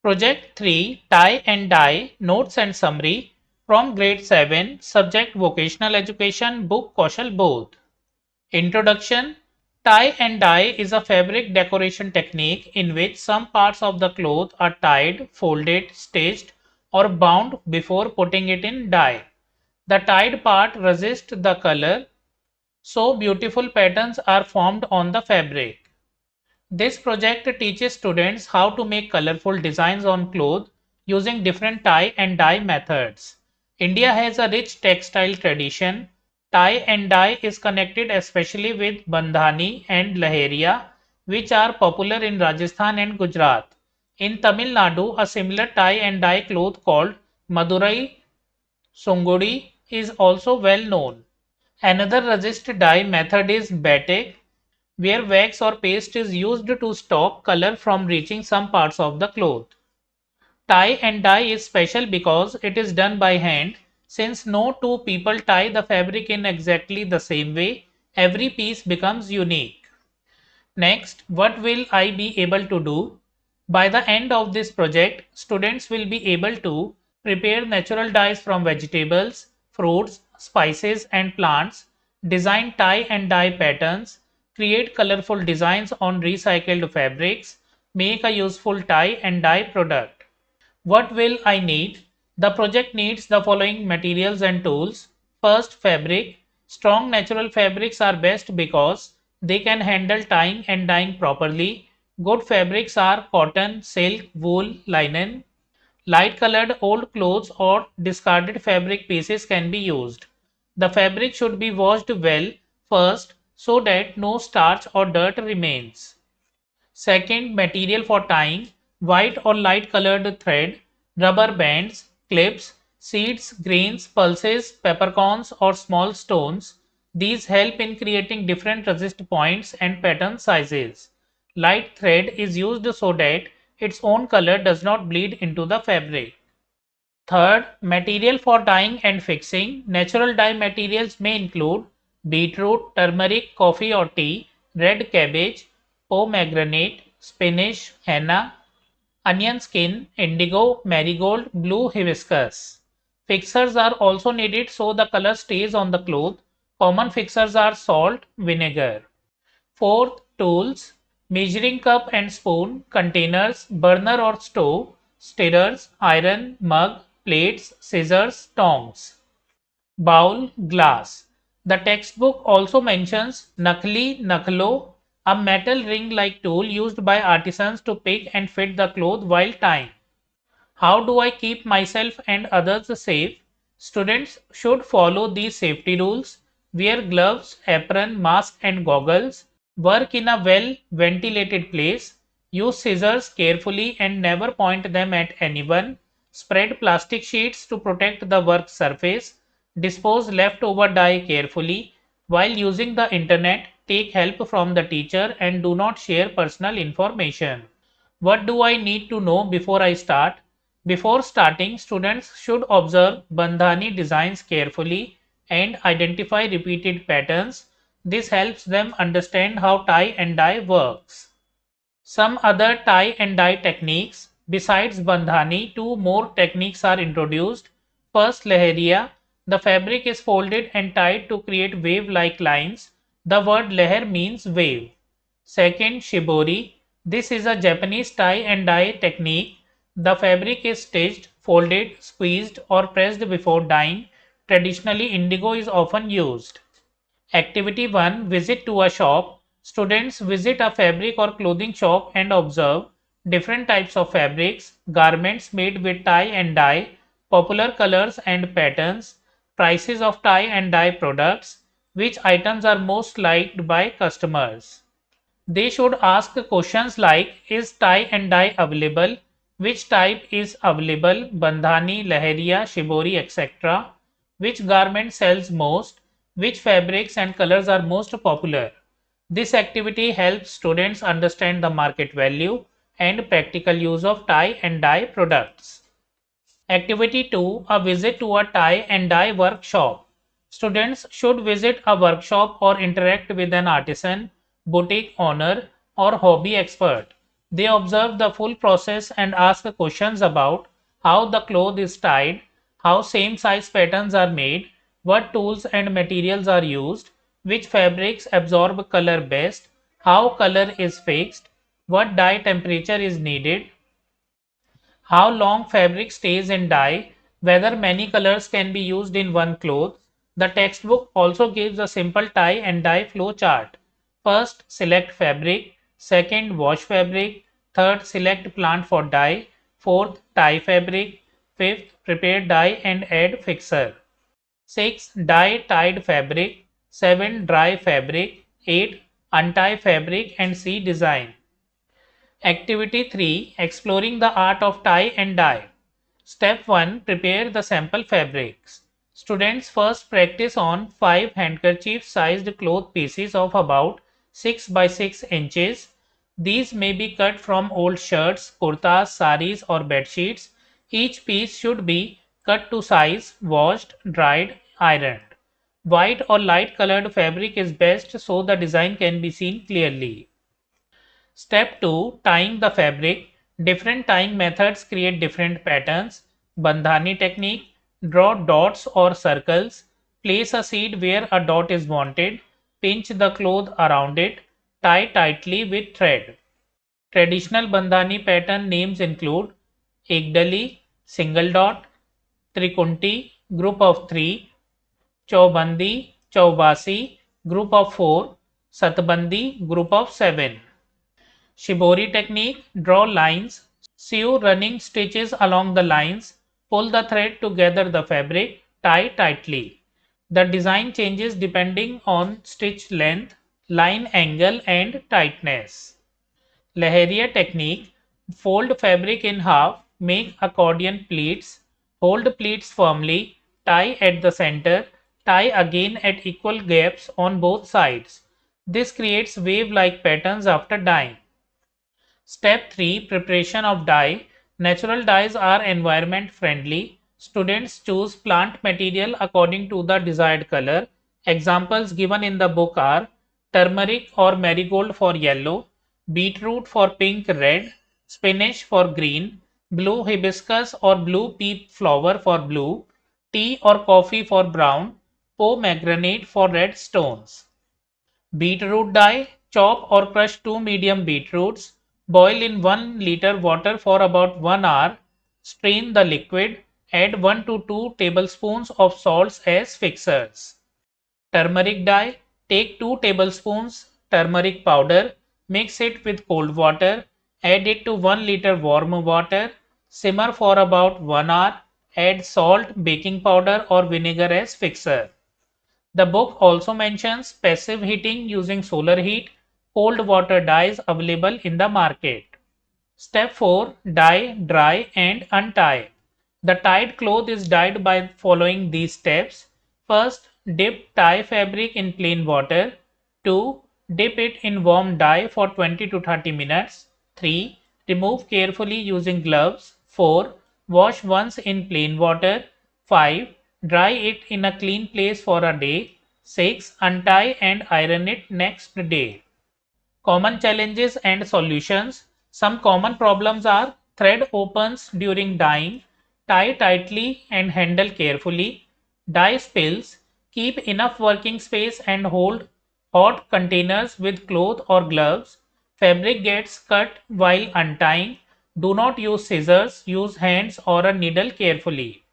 Project 3 Tie and Dye Notes and Summary from Grade 7 Subject Vocational Education Book Kaushal Bodh. Introduction. Tie and dye is a fabric decoration technique in which some parts of the cloth are tied, folded, stitched, or bound before putting it in dye. The tied part resists the color, so beautiful patterns are formed on the fabric. This project teaches students how to make colorful designs on clothes using different tie and dye methods. India has a rich textile tradition. Tie and dye is connected especially with Bandhani and Lahariya, which are popular in Rajasthan and Gujarat. In Tamil Nadu, a similar tie and dye cloth called Madurai Sungudi is also well known. Another resist dye method is batik, where wax or paste is used to stop color from reaching some parts of the cloth. Tie and dye is special because it is done by hand. Since no two people tie the fabric in exactly the same way, every piece becomes unique. Next, what will I be able to do? By the end of this project, students will be able to prepare natural dyes from vegetables, fruits, spices and plants, design tie and dye patterns, create colorful designs on recycled fabrics, make a useful tie and dye product. What will I need? The project needs the following materials and tools. First, fabric. Strong natural fabrics are best because they can handle tying and dyeing properly. Good fabrics are cotton, silk, wool, linen. Light colored old clothes or discarded fabric pieces can be used. The fabric should be washed well first so that no starch or dirt remains. Second, material for tying: white or light colored thread, rubber bands, clips, seeds, grains, pulses, peppercorns, or small stones. These help in creating different resist points and pattern sizes. Light thread is used so that its own color does not bleed into the fabric. Third, material for dyeing and fixing. Natural dye materials may include beetroot, turmeric, coffee or tea, red cabbage, pomegranate, spinach, henna, onion skin, indigo, marigold, blue hibiscus. Fixers are also needed so the color stays on the cloth. Common fixers are salt, vinegar. Fourth, tools: measuring cup and spoon, containers, burner or stove, stirrers, iron, mug, plates, scissors, tongs. Bowl, glass. The textbook also mentions nakli, naklo, a metal ring-like tool used by artisans to pick and fit the cloth while tying. How do I keep myself and others safe? Students should follow these safety rules: wear gloves, apron, mask and goggles, work in a well ventilated place, use scissors carefully and never point them at anyone, spread plastic sheets to protect the work surface, dispose leftover dye carefully. While using the internet, take help from the teacher and do not share personal information. What do I need to know before I start? Before starting, students should observe Bandhani designs carefully and identify repeated patterns. This helps them understand how tie and dye works. Some other tie and dye techniques. Besides Bandhani, two more techniques are introduced. First, Lahariya. The fabric is folded and tied to create wave-like lines. The word Lahar means wave. Second, Shibori. This is a Japanese tie and dye technique. The fabric is stitched, folded, squeezed, or pressed before dyeing. Traditionally, indigo is often used. Activity 1: Visit to a shop. Students visit a fabric or clothing shop and observe different types of fabrics, garments made with tie and dye, popular colors and patterns, prices of tie and dye products, which items are most liked by customers. They should ask questions like: is tie and dye available? Which type is available? Bandhani, Lahariya, Shibori, etc. Which garment sells most? Which fabrics and colors are most popular? This activity helps students understand the market value and practical use of tie and dye products. Activity 2: A visit to a tie and dye workshop. Students should visit a workshop or interact with an artisan, boutique owner, or hobby expert. They observe the full process and ask questions about how the cloth is tied, how same size patterns are made, what tools and materials are used, which fabrics absorb color best, how color is fixed, what dye temperature is needed, how long fabric stays in dye, whether many colors can be used in one cloth. The textbook also gives a simple tie and dye flow chart. First, select fabric. Second, wash fabric. Third, select plant for dye. Fourth, tie fabric. Fifth, prepare dye and add fixer. 6. Dye tied fabric. 7. Dry fabric. 8. Untie fabric and see design. Activity 3. Exploring the art of tie and dye. Step 1. Prepare the sample fabrics. Students first practice on 5 handkerchief sized cloth pieces of about 6 by 6 inches. These may be cut from old shirts, kurtas, saris or bed sheets. Each piece should be cut to size, washed, dried, ironed. White or light colored fabric is best so the design can be seen clearly. Step 2. Tying the fabric. Different tying methods create different patterns. Bandhani technique. Draw dots or circles. Place a seed where a dot is wanted. Pinch the cloth around it. Tie tightly with thread. Traditional Bandhani pattern names include Ekdali, single dot, Trikunti, group of 3, Chaubandi, Chaubasi, group of 4, Satbandi, group of 7. Shibori technique, draw lines, sew running stitches along the lines, pull the thread to gather the fabric, tie tightly. The design changes depending on stitch length, line angle and tightness. Lahariya technique, fold fabric in half, make accordion pleats, hold pleats firmly, tie at the center, tie again at equal gaps on both sides. This creates wave-like patterns after dyeing. Step 3. Preparation of dye. Natural dyes are environment friendly. Students choose plant material according to the desired color. Examples given in the book are turmeric or marigold for yellow, beetroot for pink red, spinach for green, blue hibiscus or blue pea flower for blue, tea or coffee for brown, pomegranate for red stones. Beetroot dye, chop or crush 2 medium beetroots, boil in 1 liter water for about 1 hour, strain the liquid, add 1 to 2 tablespoons of salts as fixers. Turmeric dye, take 2 tablespoons turmeric powder, mix it with cold water, add it to 1 liter warm water, simmer for about 1 hour, add salt, baking powder or vinegar as fixer. The book also mentions passive heating using solar heat, cold water dyes available in the market. Step 4. Dye, dry and untie. The tied cloth is dyed by following these steps. First, dip tie fabric in plain water. 2. Dip it in warm dye for 20 to 30 minutes. 3. Remove carefully using gloves. 4. Wash once in plain water. 5. Dry it in a clean place for a day. 6. Untie and iron it next day. Common challenges and solutions. Some common problems are thread opens during dyeing, tie tightly and handle carefully, dye spills, keep enough working space and hold hot containers with cloth or gloves, fabric gets cut while untying, do not use scissors, use hands or a needle carefully.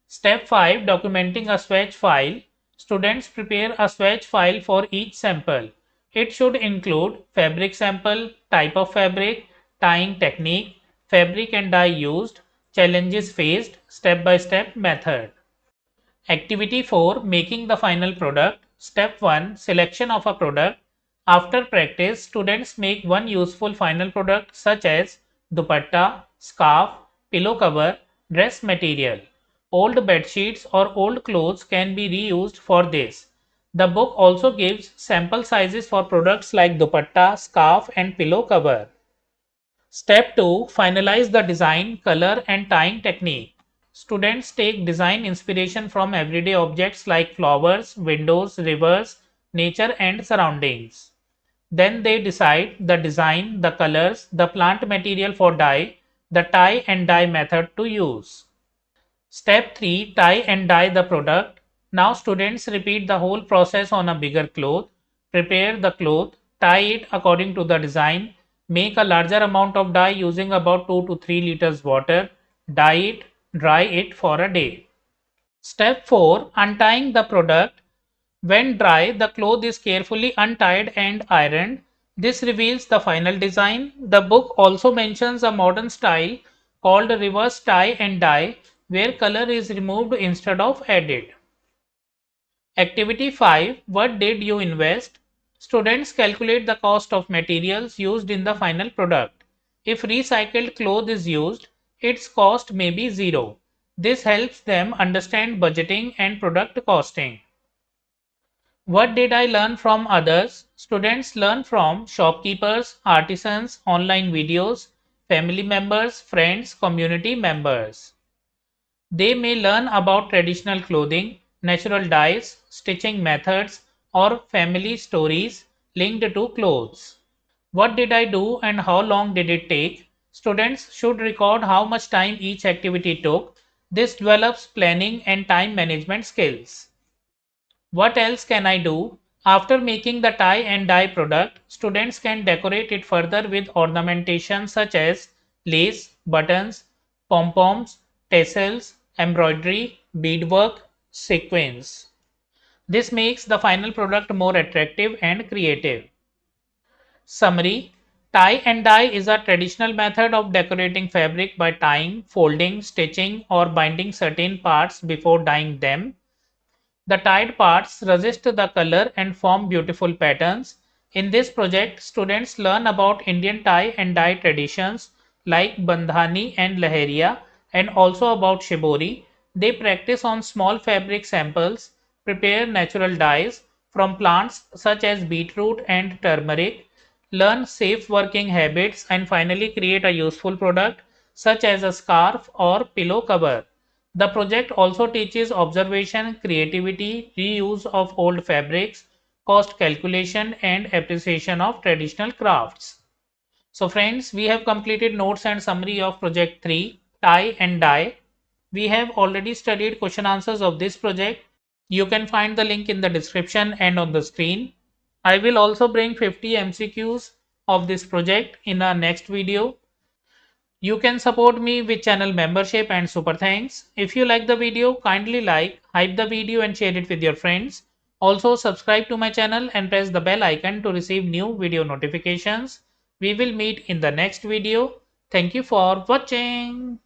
Step 5. Documenting a swatch file. Students prepare a swatch file for each sample. It should include fabric sample, type of fabric, tying technique, fabric and dye used, challenges faced, step-by-step method. Activity 4. Making the final product. Step 1. Selection of a product. After practice, students make one useful final product such as dupatta, scarf, pillow cover, dress material. Old bed sheets or old clothes can be reused for this. The book also gives sample sizes for products like dupatta, scarf and pillow cover. Step 2. Finalize the design, color and tying technique. Students take design inspiration from everyday objects like flowers, windows, rivers, nature and surroundings. Then they decide the design, the colors, the plant material for dye, the tie and dye method to use. Step 3, tie and dye the product. Now students repeat the whole process on a bigger cloth. Prepare the cloth, tie it according to the design, make a larger amount of dye using about 2 to 3 liters water, dye it, dry it for a day. Step 4, untying the product. When dry, the cloth is carefully untied and ironed. This reveals the final design. The book also mentions a modern style called reverse tie and dye, where color is removed instead of added. Activity 5, what did you invest? Students calculate the cost of materials used in the final product. If recycled cloth is used, its cost may be zero. This helps them understand budgeting and product costing. What did I learn from others? Students learn from shopkeepers, artisans, online videos, family members, friends, community members. They may learn about traditional clothing, natural dyes, stitching methods, or family stories linked to clothes. What did I do and how long did it take? Students should record how much time each activity took. This develops planning and time management skills. What else can I do? After making the tie and dye product, students can decorate it further with ornamentation such as lace, buttons, pom-poms, tassels, embroidery, beadwork, sequins. This makes the final product more attractive and creative. Summary: tie and dye is a traditional method of decorating fabric by tying, folding, stitching, or binding certain parts before dyeing them. The tied parts resist the color and form beautiful patterns. In this project, students learn about Indian tie and dye traditions like bandhani and lahariya, and also about shibori. They practice on small fabric samples, prepare natural dyes from plants such as beetroot and turmeric, learn safe working habits, and finally create a useful product such as a scarf or pillow cover. The project also teaches observation, creativity, reuse of old fabrics, cost calculation, and appreciation of traditional crafts. So friends, we have completed notes and summary of project 3, tie and dye. We have already studied question answers of this project. You can find the link in the description and on the screen. I will also bring 50 MCQs of this project in our next video. You can support me with channel membership and super thanks. If you like the video, kindly like, hype the video and share it with your friends. Also subscribe to my channel and press the bell icon to receive new video notifications. We will meet in the next video. Thank you for watching.